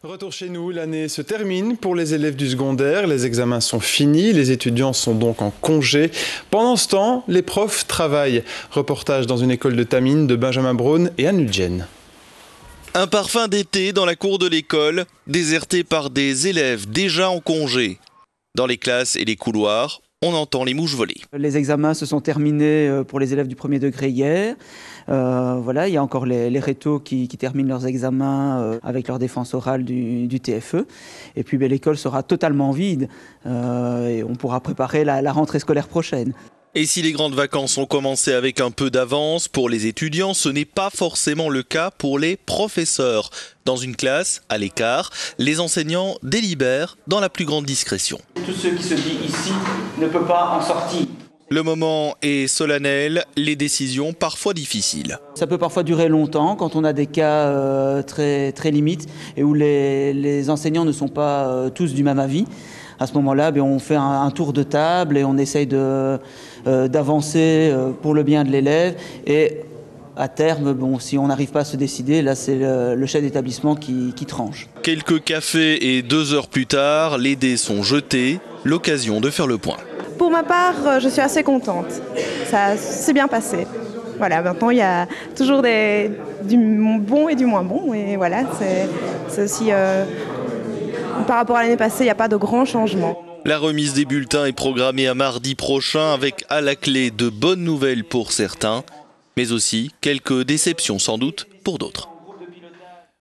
Retour chez nous, l'année se termine pour les élèves du secondaire, les examens sont finis, les étudiants sont donc en congé. Pendant ce temps, les profs travaillent. Reportage dans une école de Tamines de Benjamin Braun et Anne Ludgen. Un parfum d'été dans la cour de l'école, déserté par des élèves déjà en congé. Dans les classes et les couloirs, on entend les mouches voler. Les examens se sont terminés pour les élèves du premier degré hier. Voilà, il y a encore les rétos qui terminent leurs examens avec leur défense orale du TFE. Et puis l'école sera totalement vide et on pourra préparer la rentrée scolaire prochaine. Et si les grandes vacances ont commencé avec un peu d'avance pour les étudiants, ce n'est pas forcément le cas pour les professeurs. Dans une classe, à l'écart, les enseignants délibèrent dans la plus grande discrétion. Tout ce qui se dit ici ne peut pas en sortir. Le moment est solennel, les décisions parfois difficiles. Ça peut parfois durer longtemps quand on a des cas très limites et où les enseignants ne sont pas tous du même avis. À ce moment-là, on fait un tour de table et on essaye d'avancer pour le bien de l'élève. Et à terme, si on n'arrive pas à se décider, là c'est le chef d'établissement qui tranche. Quelques cafés et 2 heures plus tard, les dés sont jetés, l'occasion de faire le point. Pour ma part, je suis assez contente. Ça s'est bien passé. Voilà, maintenant il y a toujours du bon et du moins bon. Et voilà, c'est aussi... par rapport à l'année passée, il n'y a pas de grands changements. La remise des bulletins est programmée à mardi prochain avec à la clé de bonnes nouvelles pour certains, mais aussi quelques déceptions sans doute pour d'autres.